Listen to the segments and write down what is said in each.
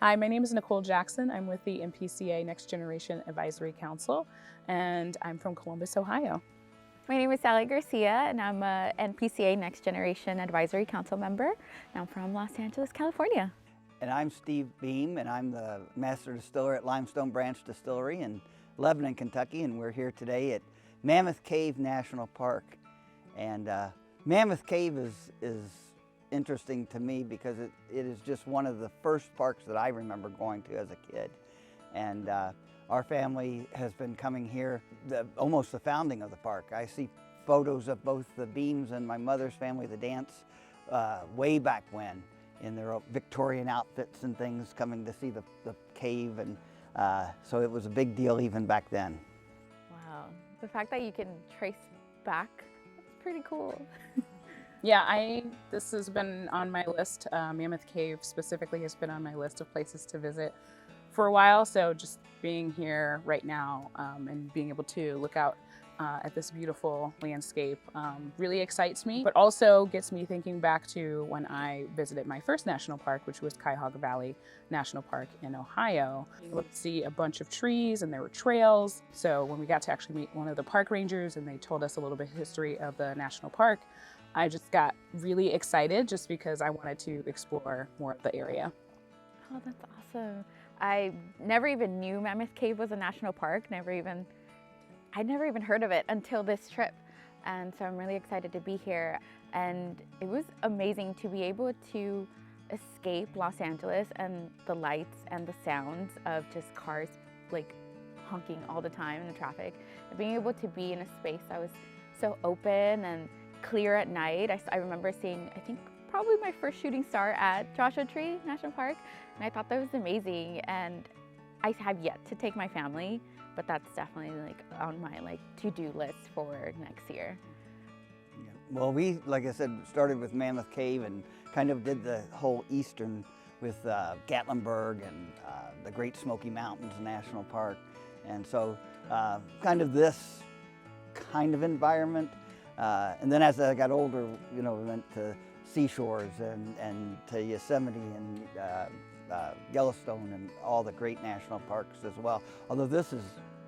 Hi, my name is Nicole Jackson. I'm with the NPCA Next Generation Advisory Council, and I'm from Columbus, Ohio. My name is Garcia, and I'm a NPCA Next Generation Advisory Council member, and I'm from Los Angeles, California. And I'm Steve Beam, and I'm the Master Distiller at Limestone Branch Distillery in Lebanon, Kentucky, and we're here today at Mammoth Cave National Park. And Mammoth Cave is interesting to me because it is just one of the first parks that I remember going to as a kid. And our family has been coming here almost the founding of the park. I see photos of both the Beams and my mother's family, the Dance, way back when, in their Victorian outfits and things, coming to see the cave. And so it was a big deal even back then. Wow, the fact that you can trace back, that's pretty cool. Yeah, this has been on my list. Mammoth Cave specifically has been on my list of places to visit for a while. So just being here right now and being able to look out at this beautiful landscape really excites me, but also gets me thinking back to when I visited my first national park, which was Cuyahoga Valley National Park in Ohio. You would see a bunch of trees and there were trails. So when we got to actually meet one of the park rangers and they told us a little bit of history of the national park, I just got really excited just because I wanted to explore more of the area. Oh, that's awesome. I never even knew Mammoth Cave was a national park. I'd never even heard of it until this trip. And so I'm really excited to be here. And it was amazing to be able to escape Los Angeles and the lights and the sounds of just cars like honking all the time in the traffic. And being able to be in a space that was so open and clear at night. I remember seeing, I think, probably my first shooting star at Joshua Tree National Park, and I thought that was amazing. And I have yet to take my family, but that's definitely like on my to-do list for next year. Yeah. Well, we, like I said, started with Mammoth Cave and kind of did the whole eastern with Gatlinburg and the Great Smoky Mountains National Park, and so kind of this kind of environment. And then as I got older, we went to seashores and to Yosemite and Yellowstone and all the great national parks as well. Although this is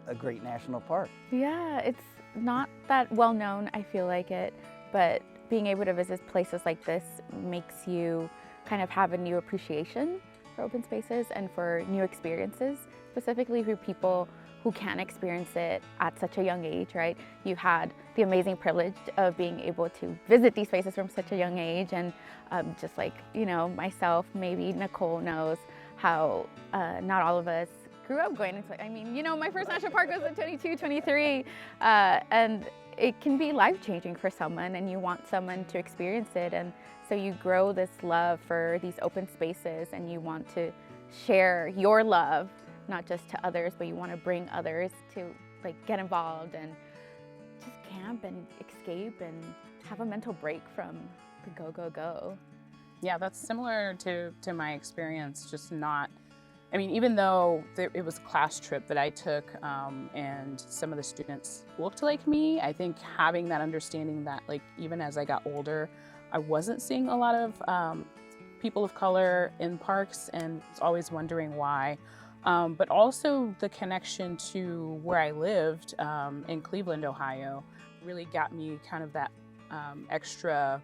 a great national park. Yeah, it's not that well known, I feel like it, but being able to visit places like this makes you kind of have a new appreciation for open spaces and for new experiences, specifically for people who can experience it at such a young age, right? You had the amazing privilege of being able to visit these places from such a young age, and just like, myself, maybe Nicole knows how not all of us grew up going into, my first national park was at 22, 23, and it can be life-changing for someone, and you want someone to experience it, and so you grow this love for these open spaces, and you want to share your love not just to others, but you want to bring others to get involved and just camp and escape and have a mental break from the go, go, go. Yeah, that's similar to my experience, just not, even though it was a class trip that I took and some of the students looked like me, I think having that understanding that even as I got older, I wasn't seeing a lot of people of color in parks and was always wondering why. But also the connection to where I lived in Cleveland, Ohio, really got me kind of that extra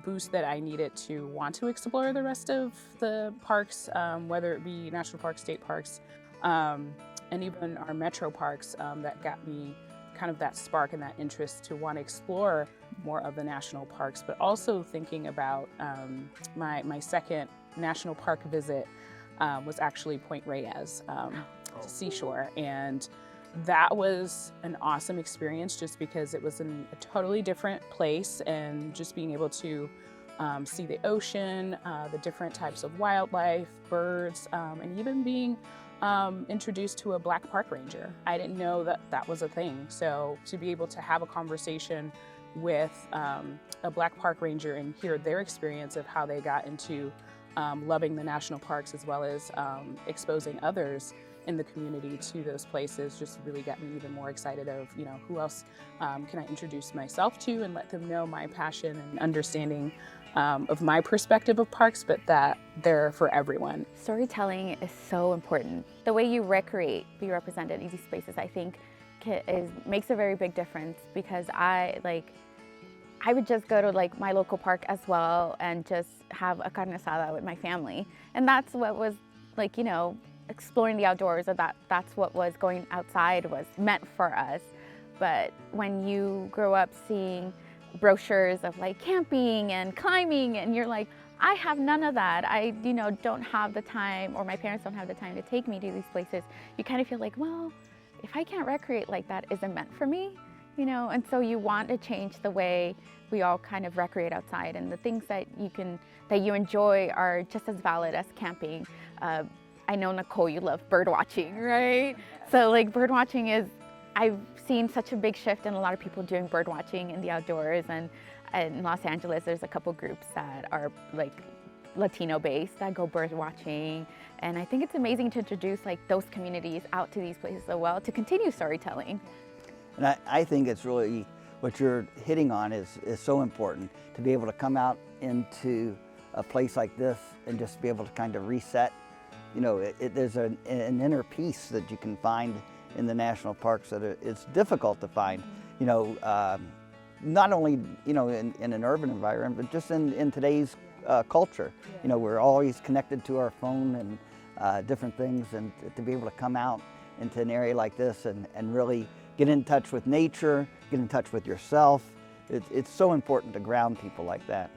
boost that I needed to want to explore the rest of the parks, whether it be national parks, state parks, and even our metro parks, that got me kind of that spark and that interest to want to explore more of the national parks, but also thinking about my second national park visit was actually Point Reyes, seashore, and that was an awesome experience just because it was in a totally different place, and just being able to see the ocean, the different types of wildlife, birds, and even being introduced to a black park ranger. I didn't know that was a thing, so to be able to have a conversation with a black park ranger and hear their experience of how they got into loving the national parks as well as exposing others in the community to those places just really got me even more excited of, who else can I introduce myself to and let them know my passion and understanding of my perspective of parks, but that they're for everyone. Storytelling is so important. The way you recreate, be represented in these spaces, I think makes a very big difference, because I would just go to like my local park as well and just have a carne asada with my family. And that's what was like, exploring the outdoors, or that's what was going outside was meant for us. But when you grow up seeing brochures of like camping and climbing, and you're like, I have none of that. I, don't have the time, or my parents don't have the time to take me to these places. You kind of feel like, well, if I can't recreate like that, is it meant for me? And so you want to change the way we all kind of recreate outside, and the things that you enjoy are just as valid as camping. I know, Nicole, you love bird watching, right? So like bird watching I've seen such a big shift in a lot of people doing bird watching in the outdoors, and in Los Angeles, there's a couple groups that are like Latino based that go bird watching. And I think it's amazing to introduce like those communities out to these places as well, to continue storytelling. And I think it's really, what you're hitting on is so important, to be able to come out into a place like this and just be able to kind of reset. There's an inner peace that you can find in the national parks that it's difficult to find. Not only in an urban environment, but just in today's culture. We're always connected to our phone and different things, and to be able to come out into an area like this and really get in touch with nature, get in touch with yourself. It's so important to ground people like that.